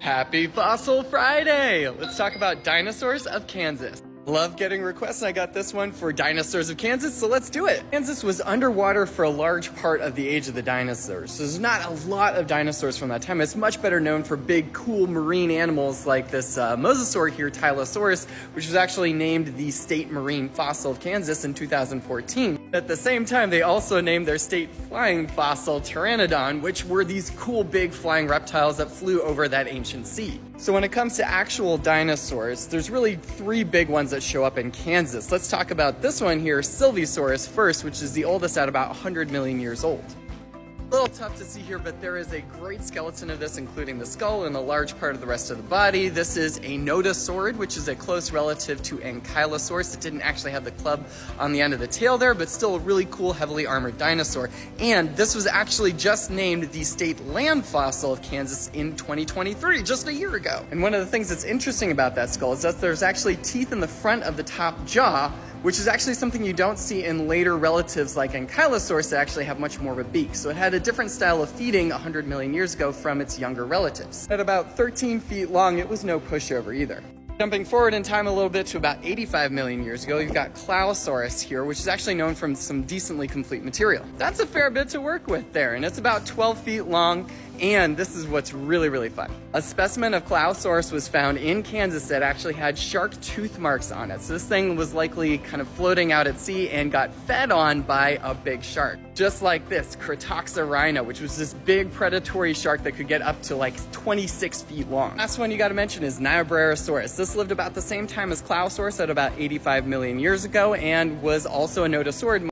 Happy Fossil Friday! Let's talk about dinosaurs of Kansas. Love getting requests, and I got this one for dinosaurs of Kansas, so let's do it. Kansas was underwater for a large part of the age of the dinosaurs. So there's not a lot of dinosaurs from that time. It's much better known for big, cool marine animals like this mosasaur here, Tylosaurus, which was actually named the state marine fossil of Kansas in 2014. At the same time, they also named their state flying fossil Pteranodon, which were these cool, big flying reptiles that flew over that ancient sea. So when it comes to actual dinosaurs, there's really three big ones that show up in Kansas. Let's talk about this one here, Sylviosaurus first, which is the oldest at about 100 million years old. A little tough to see here, but there is a great skeleton of this, including the skull and a large part of the rest of the body. This is a nodosaurid, which is a close relative to Ankylosaurus. It didn't actually have the club on the end of the tail there, but still a really cool, heavily armored dinosaur. And this was actually just named the state land fossil of Kansas in 2023, just a year ago. And one of the things that's interesting about that skull is that there's actually teeth in the front of the top jaw, which is actually something you don't see in later relatives like Ankylosaurus that actually have much more of a beak. So it had a different style of feeding 100 million years ago from its younger relatives. At about 13 feet long, it was no pushover either. Jumping forward in time a little bit to about 85 million years ago, you've got Clausosaurus here, which is actually known from some decently complete material. That's a fair bit to work with there, and it's about 12 feet long, and this is what's really, really fun. A specimen of Clausosaurus was found in Kansas that actually had shark tooth marks on it. So this thing was likely kind of floating out at sea and got fed on by a big shark. Just like this, Cratoxorhino, which was this big predatory shark that could get up to like 26 feet long. Last one you gotta mention is Niobrarasaurus. This lived about the same time as Clausosaurus at about 85 million years ago and was also a nodosaurid.